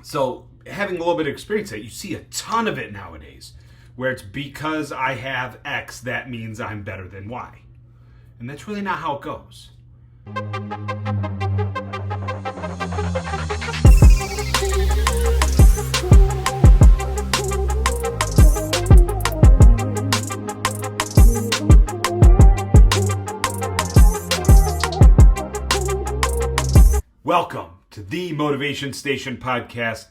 So having a little bit of experience that you see a ton of it nowadays, where it's because I have X, that means I'm better than Y. And that's really not how it goes. Welcome to the Motivation Station podcast.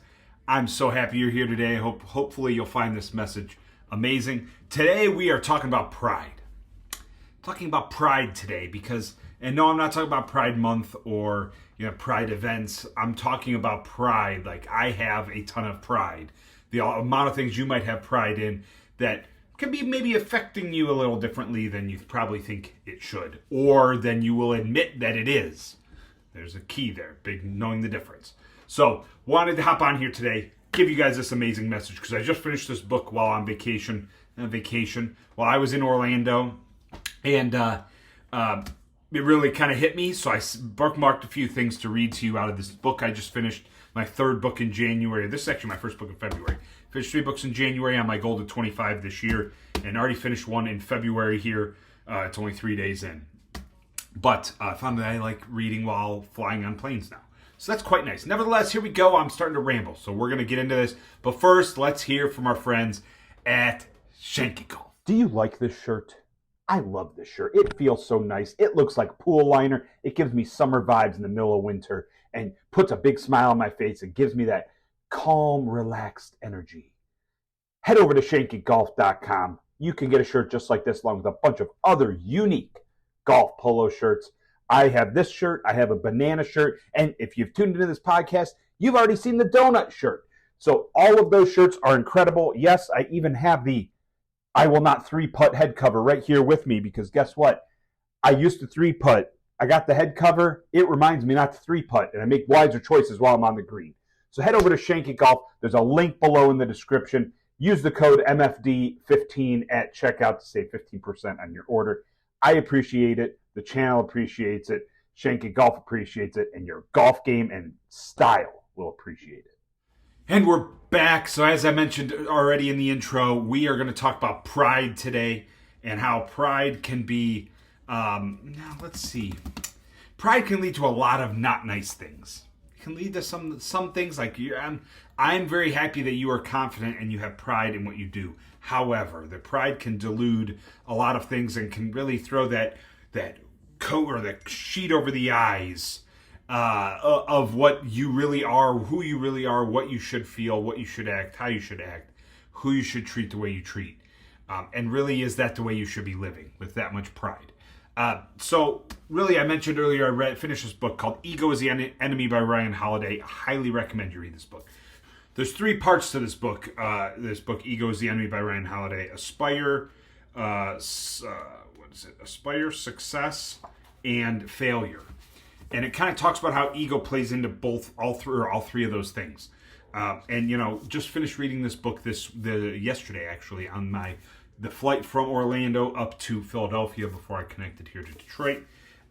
I'm so happy you're here today. Hopefully you'll find this message amazing. Today we are talking about pride. Talking about pride today because, and no, I'm not talking about Pride Month or pride events. I'm talking about pride. Like, I have a ton of pride. The amount of things you might have pride in that can be maybe affecting you a little differently than you probably think it should, or than you will admit that it is. There's a key there, big knowing the difference. So, wanted to hop on here today, give you guys this amazing message, because I just finished this book while on vacation. While I was in Orlando, and it really kind of hit me, so I bookmarked a few things to read to you out of this book. I just finished my third book in January. This is actually my first book in February. Finished 3 books in January on my goal to 25 this year, and already finished one in February here. It's only 3 days in. But I found that I like reading while flying on planes now. So that's quite nice. Nevertheless, here we go. I'm starting to ramble. So we're going to get into this. But first, let's hear from our friends at ShankIt Golf. Do you like this shirt? I love this shirt. It feels so nice. It looks like pool liner. It gives me summer vibes in the middle of winter and puts a big smile on my face. It gives me that calm, relaxed energy. Head over to ShankItGolf.com. You can get a shirt just like this along with a bunch of other unique golf polo shirts. I have this shirt. I have a banana shirt. And if you've tuned into this podcast, you've already seen the donut shirt. So all of those shirts are incredible. Yes, I even have the I will not 3-putt head cover right here with me, because guess what? I used to 3-putt. I got the head cover. It reminds me not to 3-putt, and I make wiser choices while I'm on the green. So head over to ShankIt Golf. There's a link below in the description. Use the code MFD15 at checkout to save 15% on your order. I appreciate it. The channel appreciates it. ShankIt Golf appreciates it. And your golf game and style will appreciate it. And we're back. So as I mentioned already in the intro, we are going to talk about pride today and how pride can be, Pride can lead to a lot of not nice things. It can lead to some things like I'm very happy that you are confident and you have pride in what you do. However, the pride can delude a lot of things and can really throw that coat or that sheet over the eyes of what you really are, who you really are, what you should feel, what you should act, how you should act, who you should treat the way you treat. And really, is that the way you should be living with that much pride? So really, I mentioned earlier, I finished this book called Ego is the Enemy by Ryan Holiday. I highly recommend you read this book. There's 3 parts to this book. Ego is the Enemy by Ryan Holiday. Aspire, Aspire, Success, and Failure. And it kind of talks about how ego plays into all three of those things. And just finished reading this book yesterday actually on the flight from Orlando up to Philadelphia before I connected here to Detroit.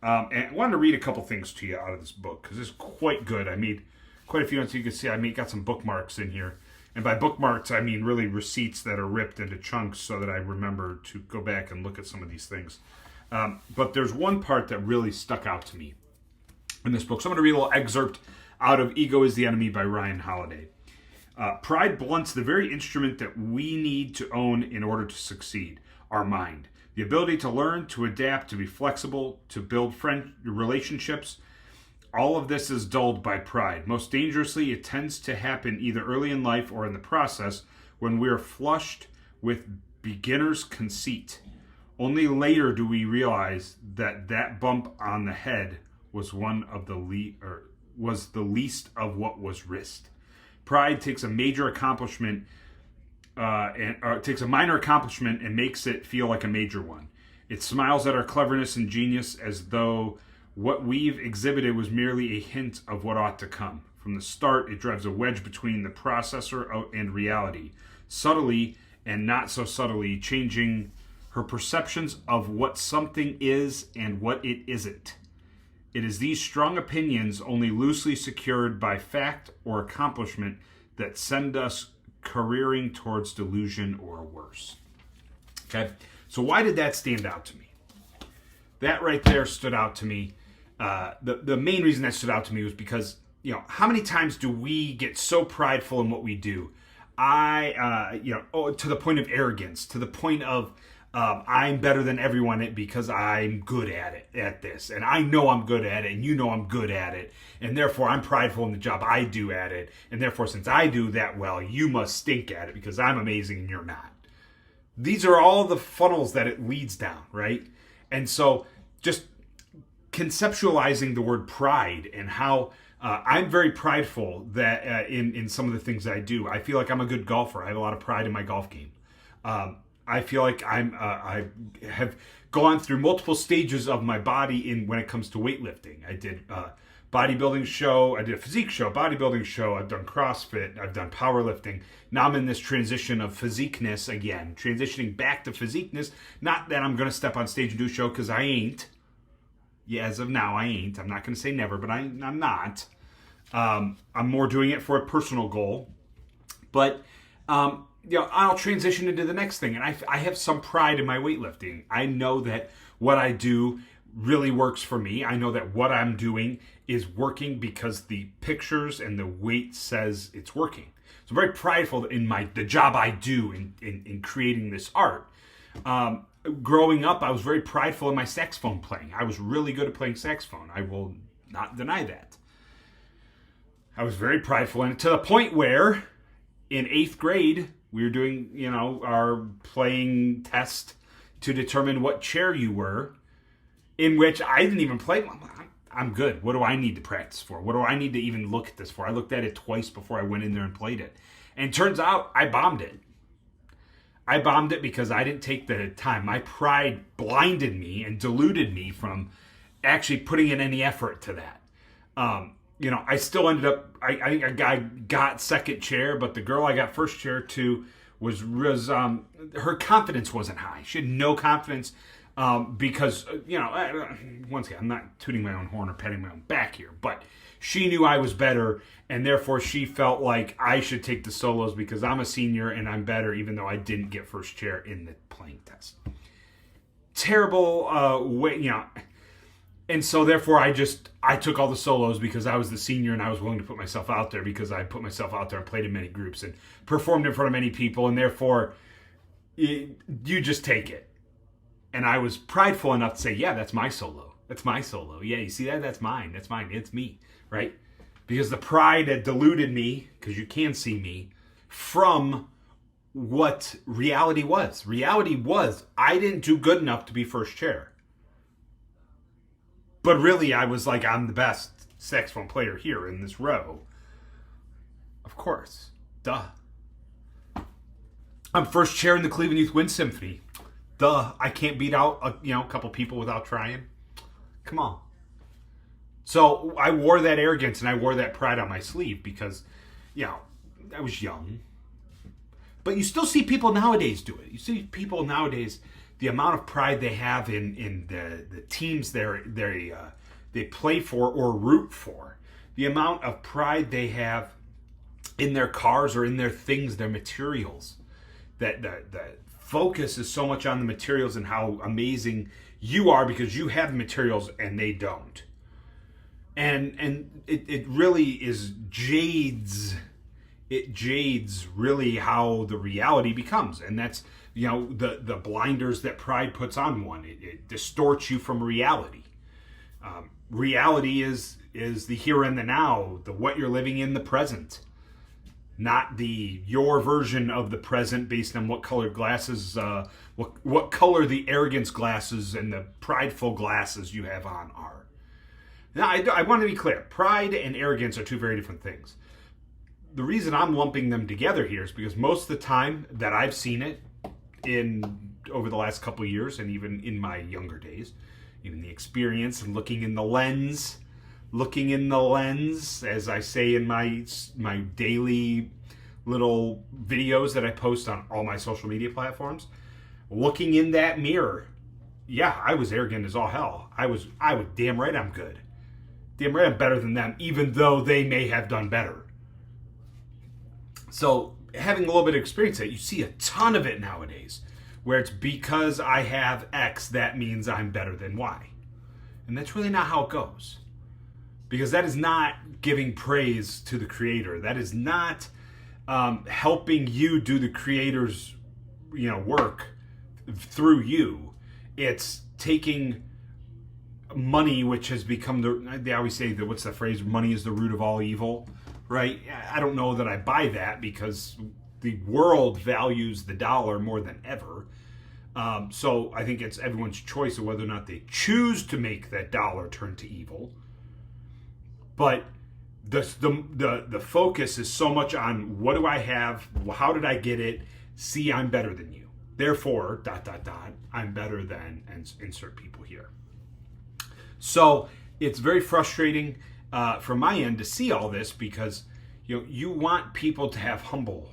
And I wanted to read a couple things to you out of this book because it's quite good. I made quite a few notes. You can see I got some bookmarks in here. And by bookmarks, I mean really receipts that are ripped into chunks so that I remember to go back and look at some of these things. But there's one part that really stuck out to me in this book. So I'm going to read a little excerpt out of Ego is the Enemy by Ryan Holiday. Pride blunts the very instrument that we need to own in order to succeed, our mind. The ability to learn, to adapt, to be flexible, to build relationships. All of this is dulled by pride. Most dangerously, it tends to happen either early in life or in the process when we are flushed with beginner's conceit. Only later do we realize that bump on the head was the least of what was risked. Pride takes a major accomplishment takes a minor accomplishment and makes it feel like a major one. It smiles at our cleverness and genius as though what we've exhibited was merely a hint of what ought to come. From the start, it drives a wedge between the processor and reality, subtly and not so subtly, changing her perceptions of what something is and what it isn't. It is these strong opinions, only loosely secured by fact or accomplishment, that send us careering towards delusion or worse. Okay, so why did that stand out to me? That right there stood out to me. The main reason that stood out to me was because, how many times do we get so prideful in what we do? To the point of arrogance, to the point of I'm better than everyone because I'm good at this, and I know I'm good at it, and you know I'm good at it, and therefore I'm prideful in the job I do at it, and therefore since I do that well, you must stink at it because I'm amazing and you're not. These are all the funnels that it leads down, right? And so just conceptualizing the word pride and how I'm very prideful that in some of the things I do. I feel like I'm a good golfer. I have a lot of pride in my golf game. I feel like I have gone through multiple stages of my body when it comes to weightlifting. I did a bodybuilding show. I did a physique show, bodybuilding show. I've done CrossFit. I've done powerlifting. Now I'm in this transition of physiqueness again, transitioning back to physiqueness. Not that I'm going to step on stage and do a show, because I ain't. Yeah, as of now, I ain't. I'm not going to say never, but I'm not. I'm more doing it for a personal goal. But, I'll transition into the next thing. And I have some pride in my weightlifting. I know that what I do really works for me. I know that what I'm doing is working because the pictures and the weight says it's working. So I'm very prideful in the job I do in creating this art. Growing up, I was very prideful in my saxophone playing. I was really good at playing saxophone. I will not deny that. I was very prideful in it, to the point where in 8th grade, we were doing, our playing test to determine what chair you were, in which I didn't even play. I'm good. What do I need to practice for? What do I need to even look at this for? I looked at it twice before I went in there and played it. And it turns out I bombed it. I bombed it because I didn't take the time. My pride blinded me and deluded me from actually putting in any effort to that. I still ended up, I got second chair, but the girl I got first chair to was her confidence wasn't high. She had no confidence because, once again, I'm not tooting my own horn or patting my own back here, but she knew I was better, and therefore she felt like I should take the solos because I'm a senior and I'm better, even though I didn't get first chair in the playing test. Terrible way, And so therefore I took all the solos because I was the senior and I was willing to put myself out there because I put myself out there and played in many groups and performed in front of many people, and therefore you just take it. And I was prideful enough to say, yeah, that's my solo. That's my solo. Yeah, you see that? That's mine. That's mine. It's me, right? Because the pride had deluded me, because you can see me, from what reality was. Reality was I didn't do good enough to be first chair. But really, I was like, I'm the best saxophone player here in this row. Of course. Duh. I'm first chair in the Cleveland Youth Wind Symphony. Duh. I can't beat out a couple people without trying. Come on. So I wore that arrogance and I wore that pride on my sleeve because, I was young. But you still see people nowadays do it. You see people nowadays, the amount of pride they have in the teams they play for or root for, the amount of pride they have in their cars or in their things, their materials. That the focus is so much on the materials and how amazing you are because you have the materials and they don't. And it really jades really how the reality becomes. And that's, the blinders that pride puts on one. It distorts you from reality. Reality is the here and the now, the what you're living in the present, not your version of the present based on what colored glasses, what color the arrogance glasses and the prideful glasses you have on are. Now, I want to be clear. Pride and arrogance are two very different things. The reason I'm lumping them together here is because most of the time that I've seen it over the last couple of years, and even in my younger days, even the experience and looking in the lens, as I say in my daily little videos that I post on all my social media platforms, looking in that mirror, yeah, I was arrogant as all hell. I was damn right I'm good. damn right I'm better than them, even though they may have done better. So having a little bit of experience that you see a ton of it nowadays, where it's because I have X, that means I'm better than Y. And that's really not how it goes. Because that is not giving praise to the creator. That is not helping you do the creator's work through you. It's taking money, which has become they always say that, what's the phrase, money is the root of all evil, right? I don't know that I buy that, because the world values the dollar more than ever. So I think it's everyone's choice of whether or not they choose to make that dollar turn to evil. But the focus is so much on, what do I have? How did I get it? See, I'm better than you. Therefore, ... I'm better than, and insert people here. So it's very frustrating from my end to see all this, because you want people to have humble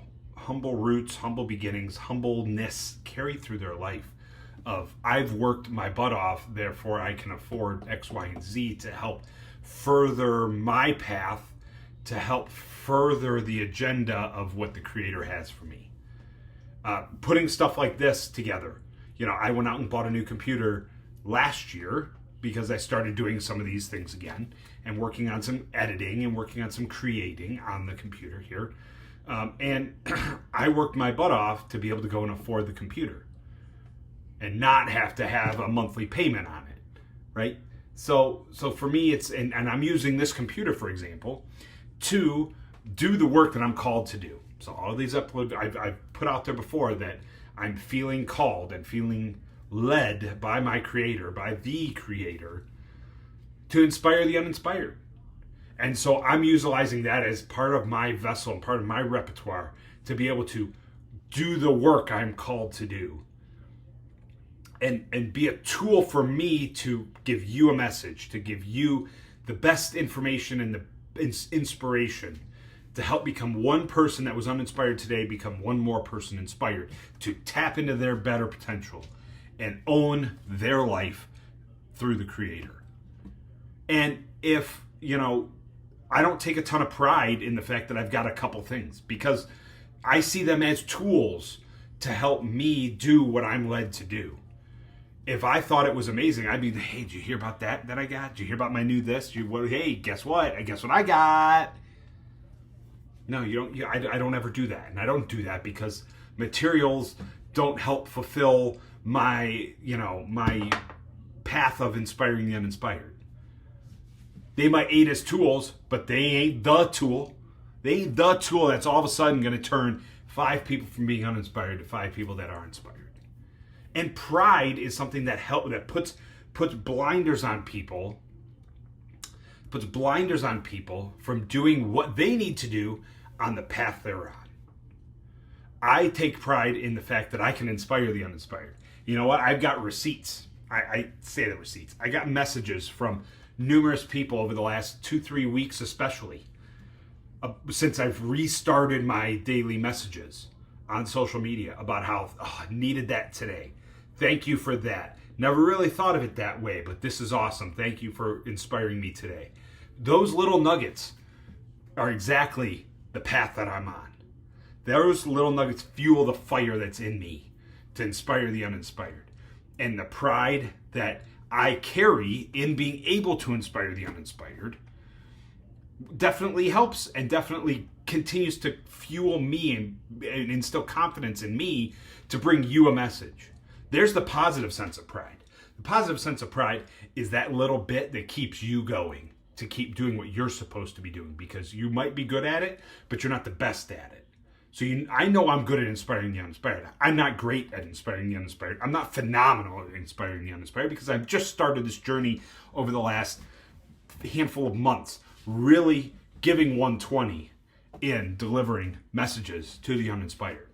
roots, humble beginnings, humbleness carry through their life. Of, I've worked my butt off, therefore I can afford X, Y, and Z to help further my path, to help further the agenda of what the creator has for me. Putting stuff like this together. I went out and bought a new computer last year because I started doing some of these things again, and working on some editing and working on some creating on the computer here. And I worked my butt off to be able to go and afford the computer and not have to have a monthly payment on it, right? So for me, it's, and I'm using this computer, for example, to do the work that I'm called to do. So all of these uploads, I've put out there before that I'm feeling called and feeling led by my creator, by the creator, to inspire the uninspired. And so I'm utilizing that as part of my vessel and part of my repertoire to be able to do the work I'm called to do. And be a tool for me to give you a message, to give you the best information and the inspiration, to help become one person that was uninspired today, become one more person inspired, to tap into their better potential and own their life through the creator. And if, I don't take a ton of pride in the fact that I've got a couple things, because I see them as tools to help me do what I'm led to do. If I thought it was amazing, I'd be, hey, did you hear about that I got? Did you hear about my new this? Hey, guess what? Guess what I got? No, you don't. I don't ever do that. And I don't do that because materials don't help fulfill my path of inspiring the uninspired. They might aid as tools, but they ain't the tool. They ain't the tool that's all of a sudden going to turn 5 people from being uninspired to 5 people that are inspired. And pride is something that puts blinders on people, from doing what they need to do on the path they're on. I take pride in the fact that I can inspire the uninspired. You know what? I've got receipts. I say the receipts. I got messages from numerous people over the last 2-3 weeks, especially since I've restarted my daily messages on social media about how I needed that today. Thank you for that. Never really thought of it that way, but this is awesome. Thank you for inspiring me today. Those little nuggets are exactly the path that I'm on. Those little nuggets fuel the fire that's in me to inspire the uninspired. And the pride that I carry in being able to inspire the uninspired definitely helps and definitely continues to fuel me and instill confidence in me to bring you a message. There's the positive sense of pride. The positive sense of pride is that little bit that keeps you going to keep doing what you're supposed to be doing, because you might be good at it, but you're not the best at it. So I know I'm good at inspiring the uninspired. I'm not great at inspiring the uninspired. I'm not phenomenal at inspiring the uninspired, because I've just started this journey over the last handful of months, really giving 120 in delivering messages to the uninspired.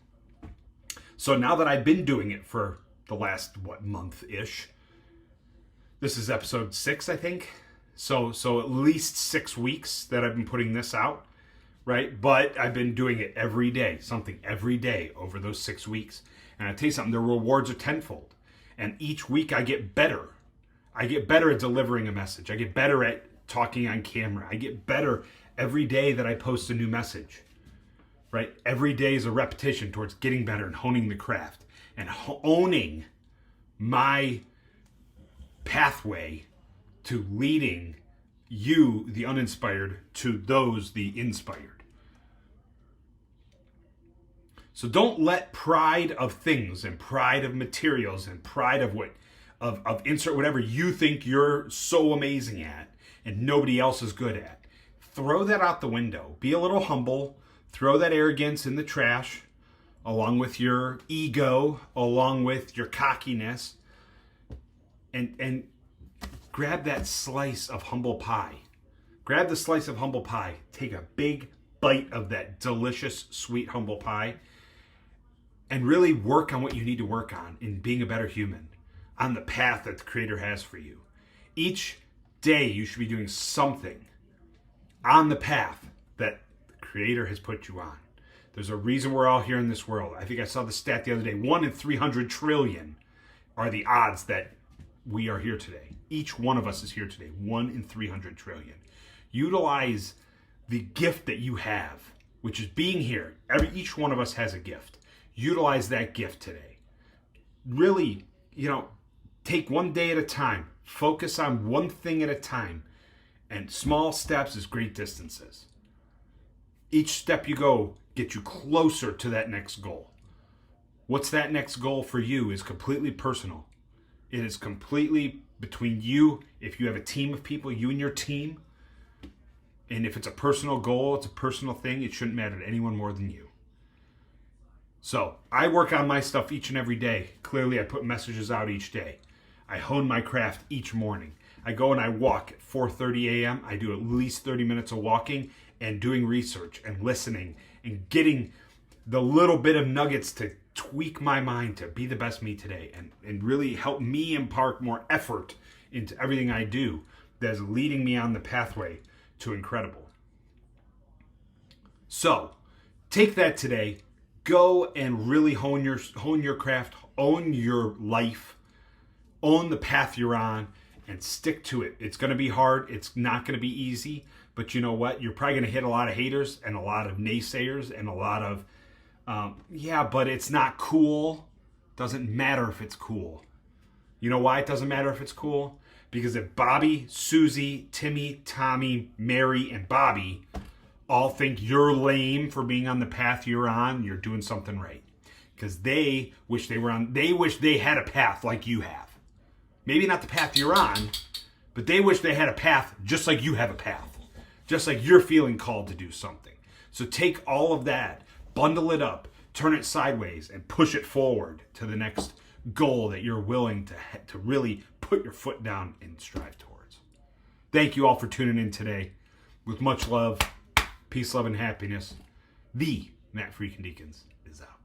So now that I've been doing it for the last, month-ish, this is episode 6, I think. So at least 6 weeks that I've been putting this out, right? But I've been doing it every day, something every day over those 6 weeks. And I tell you something, the rewards are tenfold. And each week I get better. I get better at delivering a message. I get better at talking on camera. I get better every day that I post a new message, right? Every day is a repetition towards getting better and honing the craft and owning my pathway to leading you, the uninspired, to those, the inspired. So don't let pride of things and pride of materials and pride of of insert whatever you think you're so amazing at and nobody else is good at. Throw that out the window. Be a little humble. Throw that arrogance in the trash, along with your ego, along with your cockiness, and grab that slice of humble pie. Grab the slice of humble pie. Take a big bite of that delicious, sweet humble pie, and really work on what you need to work on in being a better human, on the path that the Creator has for you. Each day you should be doing something on the path that the Creator has put you on. There's a reason we're all here in this world. I think I saw the stat the other day. 1 in 300 trillion are the odds that we are here today. Each one of us is here today. 1 in 300 trillion. Utilize the gift that you have, which is being here. Each one of us has a gift. Utilize that gift today. Really, take one day at a time. Focus on one thing at a time. And small steps is great distances. Each step you go gets you closer to that next goal. What's that next goal for you is completely personal. It is completely between you. If you have a team of people, you and your team. And if it's a personal goal, it's a personal thing, it shouldn't matter to anyone more than you. So I work on my stuff each and every day. Clearly, I put messages out each day. I hone my craft each morning. I go and I walk at 4:30 a.m. I do at least 30 minutes of walking and doing research and listening and getting the little bit of nuggets to tweak my mind to be the best me today and really help me impart more effort into everything I do that is leading me on the pathway to incredible. So take that today. Go and really hone your craft, own your life, own the path you're on, and stick to it. It's going to be hard. It's not going to be easy. But you know what? You're probably going to hit a lot of haters and a lot of naysayers and a lot of, but it's not cool. Doesn't matter if it's cool. You know why it doesn't matter if it's cool? Because if Bobby, Susie, Timmy, Tommy, Mary, and Bobby all think you're lame for being on the path you're on, you're doing something right. Because they wish they had a path like you have. Maybe not the path you're on, but they wish they had a path just like you have a path. Just like you're feeling called to do something. So take all of that, bundle it up, turn it sideways, and push it forward to the next goal that you're willing to really put your foot down and strive towards. Thank you all for tuning in today. With much love, peace, love, and happiness, the Matt Freakin Deakins is out.